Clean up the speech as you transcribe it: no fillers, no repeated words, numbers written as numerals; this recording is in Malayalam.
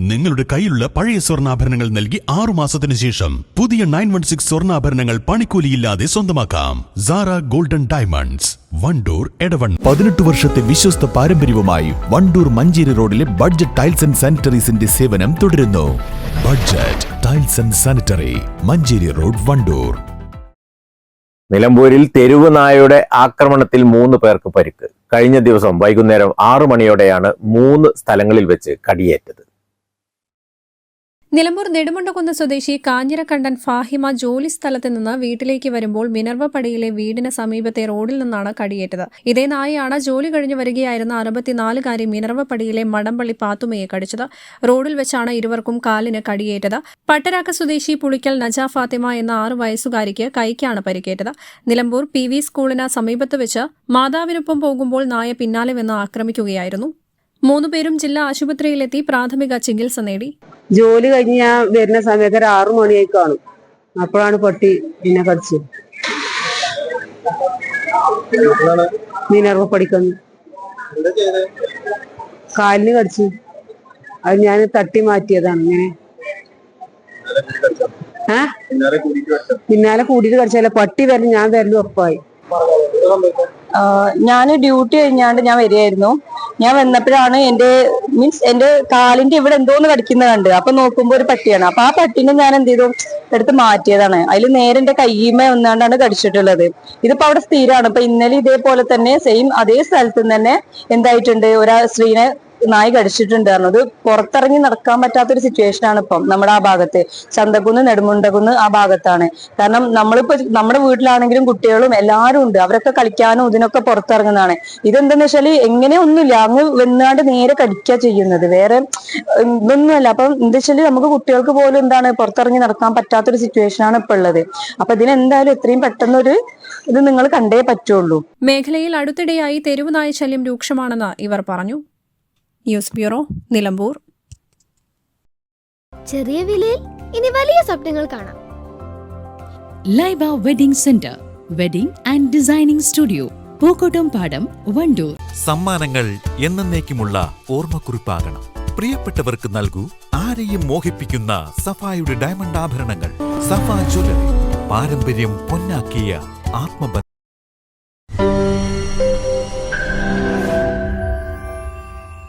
നിങ്ങളുടെ കയ്യിലുള്ള പഴയ സ്വർണ്ണാഭരണങ്ങൾ നൽകി 6 മാസത്തിന് ശേഷം പുതിയ 916 സ്വർണ്ണാഭരണങ്ങൾ പണിക്കൂലിയില്ലാതെ സ്വന്തമാക്കാം. Sara golden diamonds, Wandoor, Edavanna. 18 വർഷത്തെ വിശ്വസ്ത പാരമ്പര്യവുമായി വണ്ടൂർ മഞ്ചേരി റോഡിലെ ബഡ്ജറ്റ് ടൈൽസ് ആൻഡ് സാനിറ്ററീസിന്റെ സേവനം തുടരുന്നു. Budget tiles and sanitary, Manjeri road, Wandoor. നിലമ്പൂരിൽ തെരുവ് നായയുടെ ആക്രമണത്തിൽ 3 പേർക്ക് പരിക്ക്. കഴിഞ്ഞ ദിവസം വൈകുന്നേരം 6 മണിയോടെയാണ് 3 സ്ഥലങ്ങളിൽ വെച്ച് കടിയേറ്റത്. നിലമ്പൂർ നെടുമുണ്ടകുന്ന് സ്വദേശി കാഞ്ഞിരക്കണ്ടൻ ഫാഹിമ ജോലി സ്ഥലത്ത് നിന്ന് വീട്ടിലേക്ക് വരുമ്പോൾ മിനർവപ്പടിയിലെ വീടിന് സമീപത്തെ റോഡിൽ നിന്നാണ് കടിയേറ്റത്. ഇതേ നായയാണ് ജോലി കഴിഞ്ഞു വരികയായിരുന്ന 64-കാരി മിനർവപ്പടിയിലെ മടമ്പള്ളി പാത്തുമയെ കടിച്ചത്. റോഡിൽ വെച്ചാണ് ഇരുവർക്കും കാലിന് കടിയേറ്റത്. പട്ടരാക്ക സ്വദേശി പുളിക്കൽ നജ ഫാത്തിമ എന്ന 6 വയസ്സുകാരിക്ക് കൈക്കാണ് പരിക്കേറ്റത്. നിലമ്പൂർ PV സ്കൂളിന് സമീപത്ത് വെച്ച് മാതാവിനൊപ്പം പോകുമ്പോൾ നായ പിന്നാലെ വന്ന് ആക്രമിക്കുകയായിരുന്നു. 3 പേരും ജില്ലാ ആശുപത്രിയിലെത്തി പ്രാഥമിക ചികിത്സ നേടി. ജോലി കഴിഞ്ഞ് ഞാൻ വരുന്ന സമയത്ത് ഒരു 6 മണിയായി കാണും. അപ്പോഴാണ് പട്ടി എന്നെ കടിച്ചത്. മിനർവ പഠിക്കുന്നു കാലിന് കടിച്ചു. അത് ഞാൻ തട്ടി മാറ്റിയതാണ്. ഇങ്ങനെ പിന്നാലെ കൂടിയിട്ട് കടിച്ചല്ല, പട്ടി വരലും ഞാൻ വരലും ഉറപ്പായി. ഞാൻ ഡ്യൂട്ടി കഴിഞ്ഞാണ്ട് ഞാൻ വരികയായിരുന്നു. ഞാൻ വന്നപ്പോഴാണ് എന്റെ കാലിന്റെ ഇവിടെ എന്തോന്ന് കടിക്കുന്നത് കണ്ട്. അപ്പൊ നോക്കുമ്പോ ഒരു പട്ടിയാണ്. അപ്പൊ ആ പട്ടിനെ ഞാൻ എന്ത് ചെയ്തു, എടുത്ത് മാറ്റിയതാണ്. അതിൽ നേരെ എന്റെ കയ്യുമേ ഒന്നാണ്ടാണ് കടിച്ചിട്ടുള്ളത്. ഇതിപ്പോ അവിടെ സ്ഥിരമാണ്. ഇപ്പൊ ഇന്നലെ ഇതേപോലെ തന്നെ സെയിം അതേ സ്ഥലത്ത് തന്നെ എന്തായിട്ടുണ്ട്, ഒരു സ്ത്രീനെ നായി കടിച്ചിട്ടുണ്ട്. അത് പുറത്തിറങ്ങി നടക്കാൻ പറ്റാത്തൊരു സിറ്റുവേഷൻ ആണ് ഇപ്പം നമ്മുടെ ആ ഭാഗത്ത്. ചന്തക്കുന്ന്, നെടുമുണ്ടകുന്ന് ആ ഭാഗത്താണ്. കാരണം നമ്മളിപ്പോ നമ്മുടെ വീട്ടിലാണെങ്കിലും കുട്ടികളും എല്ലാവരും ഉണ്ട്. അവരൊക്കെ കളിക്കാനും ഇതിനൊക്കെ പുറത്തിറങ്ങുന്നതാണ്. ഇതെന്താന്ന് വെച്ചാല് എങ്ങനെയൊന്നുമില്ല, അങ്ങ് വന്നാണ്ട് നേരെ കടിക്കുക ചെയ്യുന്നത്, വേറെ ഇതൊന്നുമല്ല. അപ്പം എന്താ വെച്ചാല് നമുക്ക് കുട്ടികൾക്ക് പോലും എന്താണ് പുറത്തിറങ്ങി നടക്കാൻ പറ്റാത്തൊരു സിറ്റുവേഷൻ ആണ് ഇപ്പൊ ഉള്ളത്. അപ്പൊ ഇതിനെന്തായാലും എത്രയും പെട്ടെന്നൊരു ഇത് നിങ്ങൾ കണ്ടേ പറ്റുള്ളൂ. മേഖലയിൽ അടുത്തിടെയായി തെരുവ് നായ ശല്യം രൂക്ഷമാണെന്ന് ഇവർ പറഞ്ഞു. News bureau, Nilambur. ചെറിയ വിലയിൽ ഇനി വലിയ സ്വപ്നങ്ങൾ കാണാം. Laiba wedding centre, wedding and designing studio, Pookkottumpadam, Wandoor. സമ്മാനങ്ങൾ എന്നേക്കുമുള്ള ഓർമ്മക്കുറിപ്പാകണം. പ്രിയപ്പെട്ടവർക്ക് നൽകൂ ആരെയും മോഹിപ്പിക്കുന്ന സഫായുടെ ഡയമണ്ട് ആഭരണങ്ങൾ. സഫ ജ്വല്ലറി, പാരമ്പര്യം പൊന്നാക്കിയ ആത്മബന്ധം.